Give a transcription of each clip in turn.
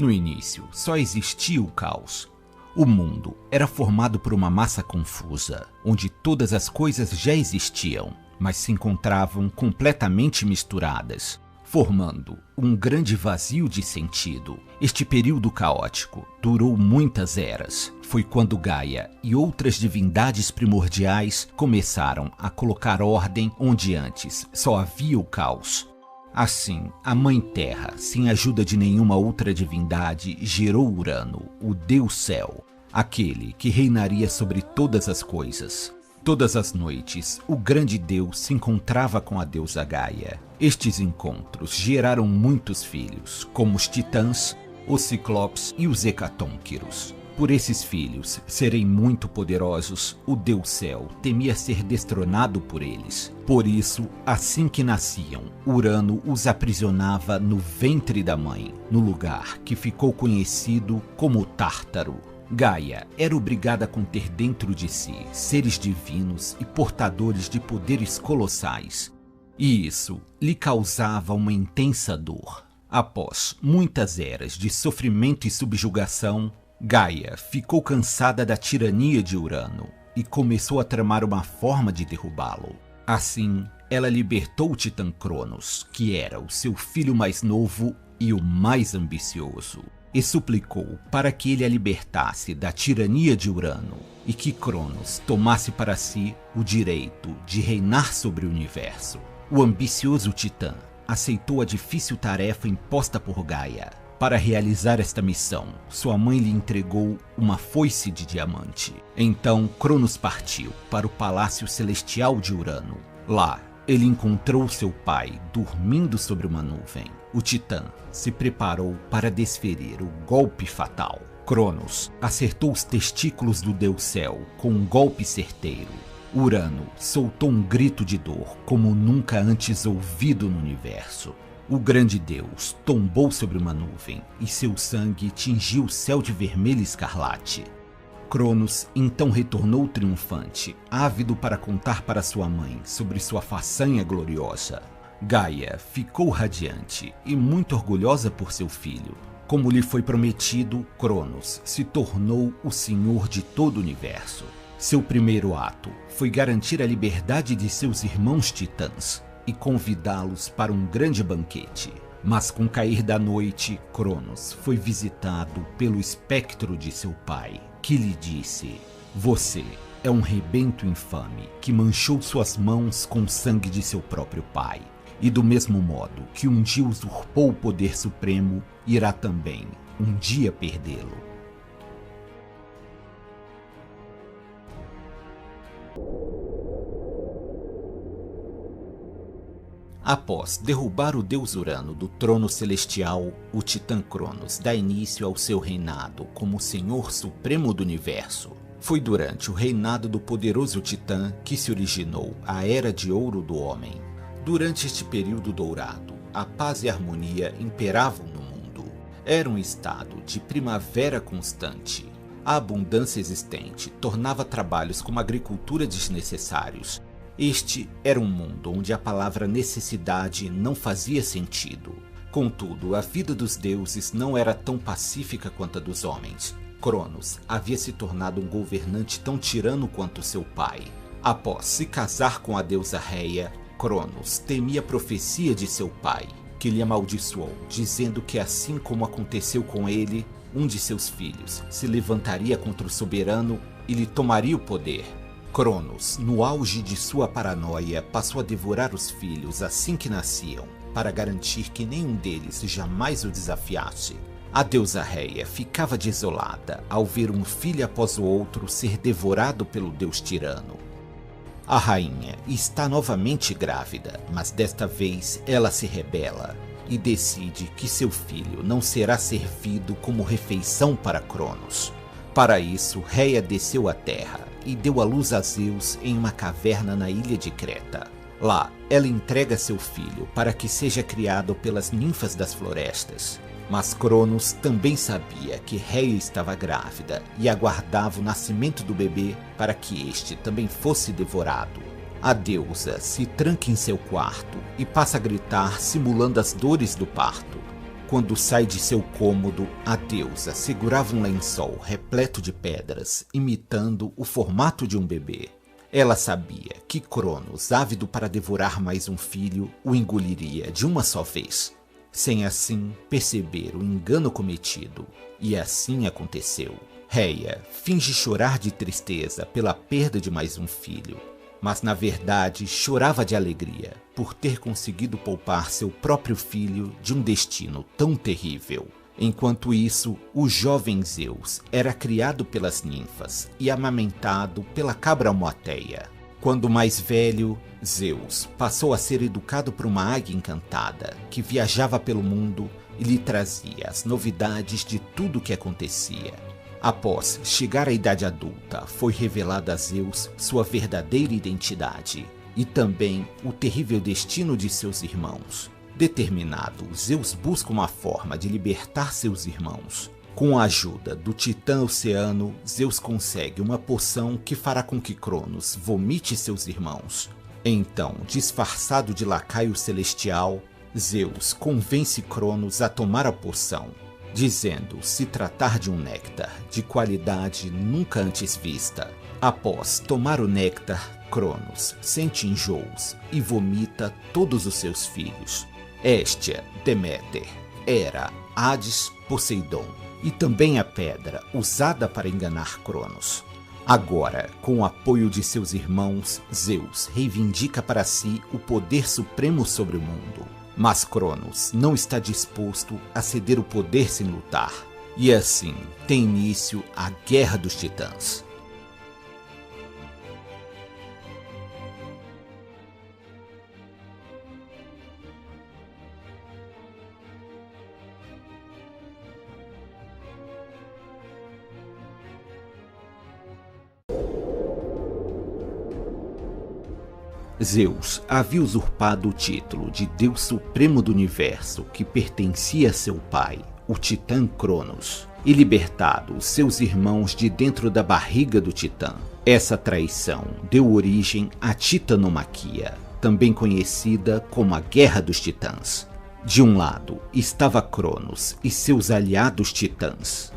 No início, só existia o caos. O mundo era formado por uma massa confusa, onde todas as coisas já existiam, mas se encontravam completamente misturadas, formando um grande vazio de sentido. Este período caótico durou muitas eras. Foi quando Gaia e outras divindades primordiais começaram a colocar ordem onde antes só havia o caos. Assim, a Mãe Terra, sem ajuda de nenhuma outra divindade, gerou Urano, o Deus Céu, aquele que reinaria sobre todas as coisas. Todas as noites, o grande Deus se encontrava com a deusa Gaia. Estes encontros geraram muitos filhos, como os Titãs, os Ciclopes e os Hecatônquiros. Por esses filhos serem muito poderosos, o Deus Céu temia ser destronado por eles. Por isso, assim que nasciam, Urano os aprisionava no ventre da mãe, no lugar que ficou conhecido como Tártaro. Gaia era obrigada a conter dentro de si seres divinos e portadores de poderes colossais, e isso lhe causava uma intensa dor. Após muitas eras de sofrimento e subjugação, Gaia ficou cansada da tirania de Urano e começou a tramar uma forma de derrubá-lo. Assim, ela libertou o Titã Cronos, que era o seu filho mais novo e o mais ambicioso, e suplicou para que ele a libertasse da tirania de Urano e que Cronos tomasse para si o direito de reinar sobre o universo. O ambicioso Titã aceitou a difícil tarefa imposta por Gaia. Para realizar esta missão, sua mãe lhe entregou uma foice de diamante. Então Cronos partiu para o Palácio Celestial de Urano. Lá, ele encontrou seu pai dormindo sobre uma nuvem. O Titã se preparou para desferir o golpe fatal. Cronos acertou os testículos do Deus Céu com um golpe certeiro. Urano soltou um grito de dor como nunca antes ouvido no universo. O grande Deus tombou sobre uma nuvem e seu sangue tingiu o céu de vermelho escarlate. Cronos então retornou triunfante, ávido para contar para sua mãe sobre sua façanha gloriosa. Gaia ficou radiante e muito orgulhosa por seu filho. Como lhe foi prometido, Cronos se tornou o senhor de todo o universo. Seu primeiro ato foi garantir a liberdade de seus irmãos titãs e convidá-los para um grande banquete. Mas com o cair da noite, Cronos foi visitado pelo espectro de seu pai, que lhe disse: "Você é um rebento infame que manchou suas mãos com o sangue de seu próprio pai. E do mesmo modo que um dia usurpou o poder supremo, irá também um dia perdê-lo." Após derrubar o deus Urano do trono celestial, o Titã Cronos dá início ao seu reinado como Senhor Supremo do Universo. Foi durante o reinado do poderoso Titã que se originou a Era de Ouro do Homem. Durante este período dourado, a paz e a harmonia imperavam no mundo. Era um estado de primavera constante. A abundância existente tornava trabalhos como a agricultura desnecessários. Este era um mundo onde a palavra necessidade não fazia sentido. Contudo, a vida dos deuses não era tão pacífica quanto a dos homens. Cronos havia se tornado um governante tão tirano quanto seu pai. Após se casar com a deusa Reia, Cronos temia a profecia de seu pai, que lhe amaldiçoou, dizendo que assim como aconteceu com ele, um de seus filhos se levantaria contra o soberano e lhe tomaria o poder. Cronos, no auge de sua paranoia, passou a devorar os filhos assim que nasciam, para garantir que nenhum deles jamais o desafiasse. A deusa Reia ficava desolada ao ver um filho após o outro ser devorado pelo deus tirano. A rainha está novamente grávida, mas desta vez ela se rebela e decide que seu filho não será servido como refeição para Cronos. Para isso, Reia desceu à terra e deu à luz a Zeus em uma caverna na ilha de Creta. Lá, ela entrega seu filho para que seja criado pelas ninfas das florestas. Mas Cronos também sabia que Reia estava grávida e aguardava o nascimento do bebê para que este também fosse devorado. A deusa se tranca em seu quarto e passa a gritar simulando as dores do parto. Quando sai de seu cômodo, a deusa segurava um lençol repleto de pedras, imitando o formato de um bebê. Ela sabia que Cronos, ávido para devorar mais um filho, o engoliria de uma só vez, sem assim perceber o engano cometido. E assim aconteceu. Rhea finge chorar de tristeza pela perda de mais um filho, mas na verdade chorava de alegria por ter conseguido poupar seu próprio filho de um destino tão terrível. Enquanto isso, o jovem Zeus era criado pelas ninfas e amamentado pela cabra Almoteia. Quando mais velho, Zeus passou a ser educado por uma águia encantada que viajava pelo mundo e lhe trazia as novidades de tudo o que acontecia. Após chegar à idade adulta, foi revelada a Zeus sua verdadeira identidade e também o terrível destino de seus irmãos. Determinado, Zeus busca uma forma de libertar seus irmãos. Com a ajuda do Titã Oceano, Zeus consegue uma poção que fará com que Cronos vomite seus irmãos. Então, disfarçado de lacaio celestial, Zeus convence Cronos a tomar a poção, dizendo se tratar de um néctar de qualidade nunca antes vista. Após tomar o néctar, Cronos sente enjoos e vomita todos os seus filhos: Hestia, Deméter, Hera, Hades, Poseidon e também a pedra usada para enganar Cronos. Agora, com o apoio de seus irmãos, Zeus reivindica para si o poder supremo sobre o mundo. Mas Cronos não está disposto a ceder o poder sem lutar. E assim tem início a Guerra dos Titãs. Zeus havia usurpado o título de Deus Supremo do Universo que pertencia a seu pai, o Titã Cronos, e libertado seus irmãos de dentro da barriga do Titã. Essa traição deu origem à Titanomaquia, também conhecida como a Guerra dos Titãs. De um lado estava Cronos e seus aliados titãs.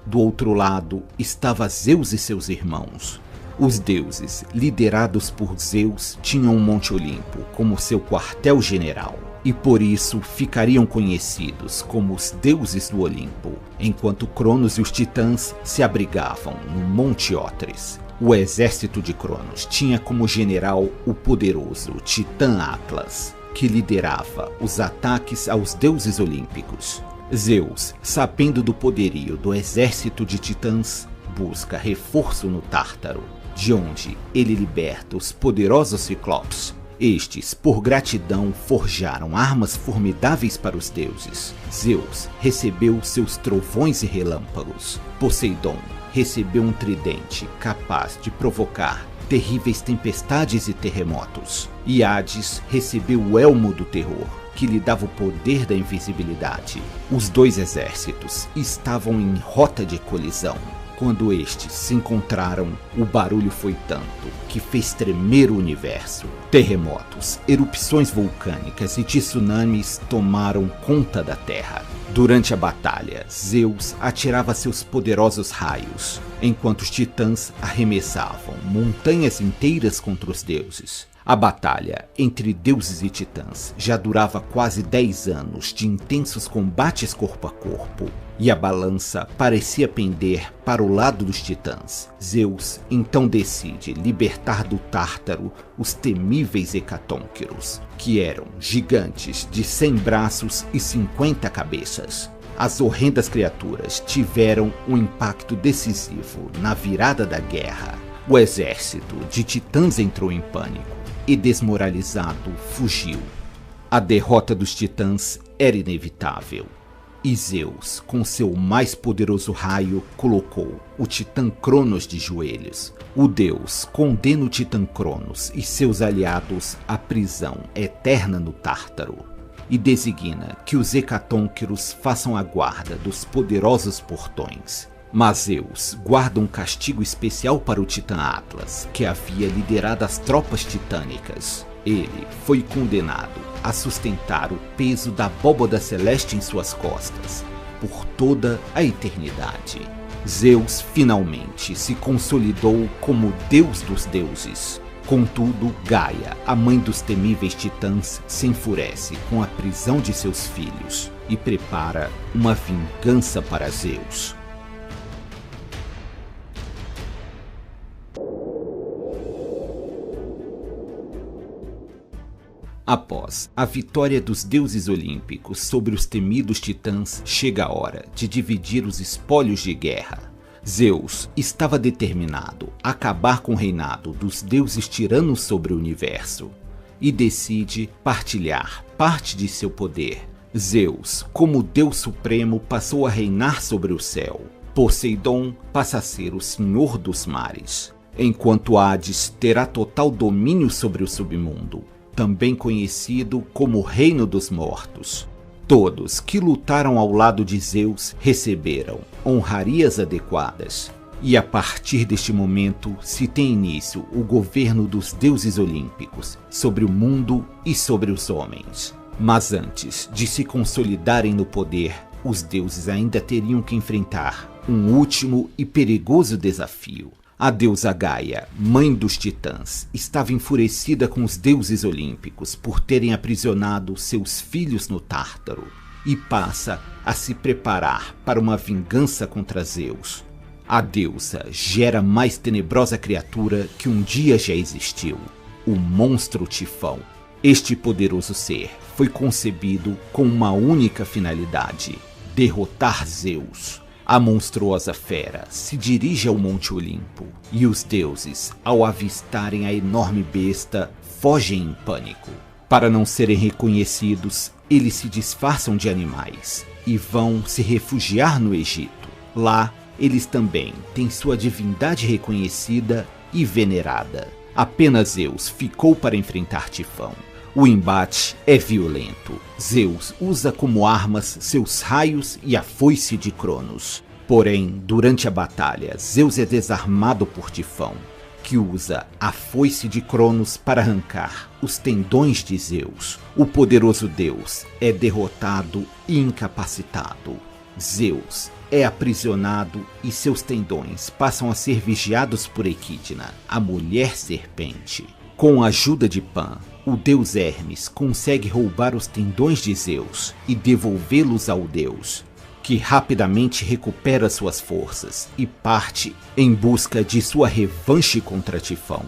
Do outro lado estava Zeus e seus irmãos. Os deuses, liderados por Zeus, tinham o Monte Olimpo como seu quartel-general, e por isso ficariam conhecidos como os deuses do Olimpo, enquanto Cronos e os titãs se abrigavam no Monte Otris. O exército de Cronos tinha como general o poderoso Titã Atlas, que liderava os ataques aos deuses olímpicos. Zeus, sabendo do poderio do exército de titãs, busca reforço no Tártaro, de onde ele liberta os poderosos Ciclopes. Estes, por gratidão, forjaram armas formidáveis para os deuses. Zeus recebeu seus trovões e relâmpagos. Poseidon recebeu um tridente capaz de provocar terríveis tempestades e terremotos. E Hades recebeu o Elmo do Terror, que lhe dava o poder da invisibilidade. Os dois exércitos estavam em rota de colisão. Quando estes se encontraram, o barulho foi tanto que fez tremer o universo. Terremotos, erupções vulcânicas e tsunamis tomaram conta da Terra. Durante a batalha, Zeus atirava seus poderosos raios, enquanto os titãs arremessavam montanhas inteiras contra os deuses. A batalha entre deuses e titãs já durava quase 10 anos de intensos combates corpo a corpo, e a balança parecia pender para o lado dos titãs. Zeus então decide libertar do Tártaro os temíveis Hecatônquiros, que eram gigantes de 100 braços e 50 cabeças. As horrendas criaturas tiveram um impacto decisivo na virada da guerra. O exército de titãs entrou em pânico e, desmoralizado, fugiu. A derrota dos titãs era inevitável, e Zeus, com seu mais poderoso raio, colocou o Titã Cronos de joelhos. O deus condena o Titã Cronos e seus aliados à prisão eterna no Tártaro, e designa que os Hecatônquiros façam a guarda dos poderosos portões. Mas Zeus guarda um castigo especial para o Titã Atlas, que havia liderado as tropas titânicas. Ele foi condenado a sustentar o peso da abóbada celeste em suas costas por toda a eternidade. Zeus finalmente se consolidou como deus dos deuses. Contudo, Gaia, a mãe dos temíveis titãs, se enfurece com a prisão de seus filhos e prepara uma vingança para Zeus. Após a vitória dos deuses olímpicos sobre os temidos titãs, chega a hora de dividir os espólios de guerra. Zeus estava determinado a acabar com o reinado dos deuses tiranos sobre o universo e decide partilhar parte de seu poder. Zeus, como Deus Supremo, passou a reinar sobre o céu. Poseidon passa a ser o senhor dos mares, enquanto Hades terá total domínio sobre o submundo, também conhecido como Reino dos Mortos. Todos que lutaram ao lado de Zeus receberam honrarias adequadas, e a partir deste momento se tem início o governo dos deuses olímpicos sobre o mundo e sobre os homens. Mas antes de se consolidarem no poder, os deuses ainda teriam que enfrentar um último e perigoso desafio. A deusa Gaia, mãe dos titãs, estava enfurecida com os deuses olímpicos por terem aprisionado seus filhos no Tártaro e passa a se preparar para uma vingança contra Zeus. A deusa gera a mais tenebrosa criatura que um dia já existiu, o monstro Tifão. Este poderoso ser foi concebido com uma única finalidade: derrotar Zeus. A monstruosa fera se dirige ao Monte Olimpo e os deuses, ao avistarem a enorme besta, fogem em pânico. Para não serem reconhecidos, eles se disfarçam de animais e vão se refugiar no Egito. Lá, eles também têm sua divindade reconhecida e venerada. Apenas Zeus ficou para enfrentar Tifão. O embate é violento. Zeus usa como armas seus raios e a foice de Cronos. Porém, durante a batalha, Zeus é desarmado por Tifão, que usa a foice de Cronos para arrancar os tendões de Zeus. O poderoso deus é derrotado e incapacitado. Zeus é aprisionado e seus tendões passam a ser vigiados por Equidna, a mulher serpente. Com a ajuda de Pan, o deus Hermes consegue roubar os tendões de Zeus e devolvê-los ao deus, que rapidamente recupera suas forças e parte em busca de sua revanche contra Tifão.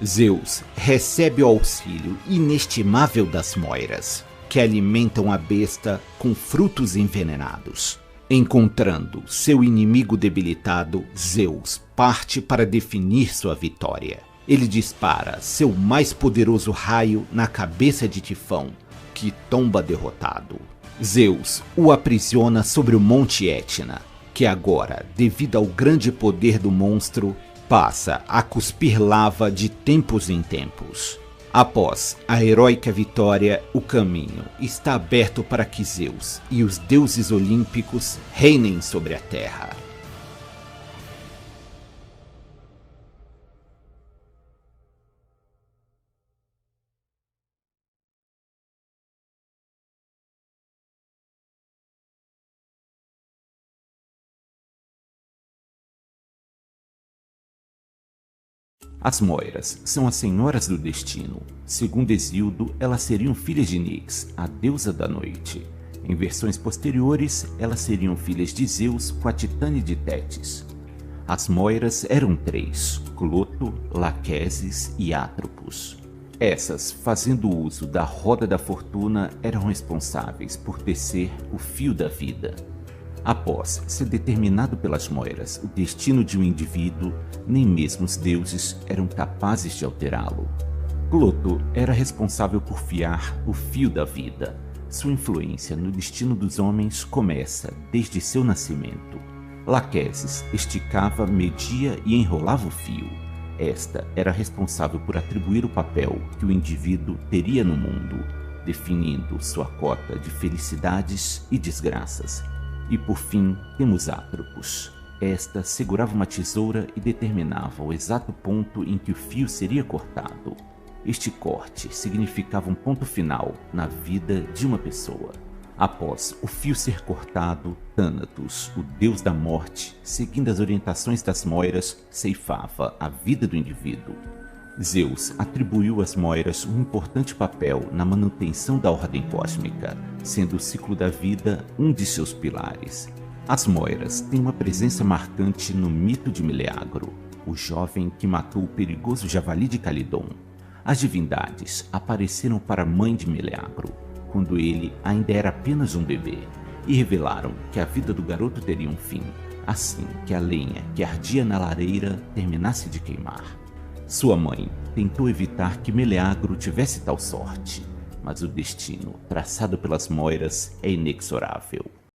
Zeus recebe o auxílio inestimável das Moiras, que alimentam a besta com frutos envenenados. Encontrando seu inimigo debilitado, Zeus parte para definir sua vitória. Ele dispara seu mais poderoso raio na cabeça de Tifão, que tomba derrotado. Zeus o aprisiona sobre o Monte Etna, que agora, devido ao grande poder do monstro, passa a cuspir lava de tempos em tempos. Após a heróica vitória, o caminho está aberto para que Zeus e os deuses olímpicos reinem sobre a Terra. As Moiras são as senhoras do destino. Segundo Hesíodo, elas seriam filhas de Nix, a deusa da noite. Em versões posteriores, elas seriam filhas de Zeus com a Titânia de Tétis. As Moiras eram três: Cloto, Laquesis e Atropos. Essas, fazendo uso da roda da fortuna, eram responsáveis por tecer o fio da vida. Após ser determinado pelas Moiras o destino de um indivíduo, nem mesmo os deuses eram capazes de alterá-lo. Cloto era responsável por fiar o fio da vida. Sua influência no destino dos homens começa desde seu nascimento. Laquesis esticava, media e enrolava o fio. Esta era responsável por atribuir o papel que o indivíduo teria no mundo, definindo sua cota de felicidades e desgraças. E por fim, temos Atropos. Esta segurava uma tesoura e determinava o exato ponto em que o fio seria cortado. Este corte significava um ponto final na vida de uma pessoa. Após o fio ser cortado, Thanatos, o deus da morte, seguindo as orientações das Moiras, ceifava a vida do indivíduo. Zeus atribuiu às Moiras um importante papel na manutenção da ordem cósmica, sendo o ciclo da vida um de seus pilares. As Moiras têm uma presença marcante no mito de Meleagro, o jovem que matou o perigoso javali de Calidon. As divindades apareceram para a mãe de Meleagro, quando ele ainda era apenas um bebê, e revelaram que a vida do garoto teria um fim, assim que a lenha que ardia na lareira terminasse de queimar. Sua mãe tentou evitar que Meleagro tivesse tal sorte, mas o destino traçado pelas Moiras é inexorável.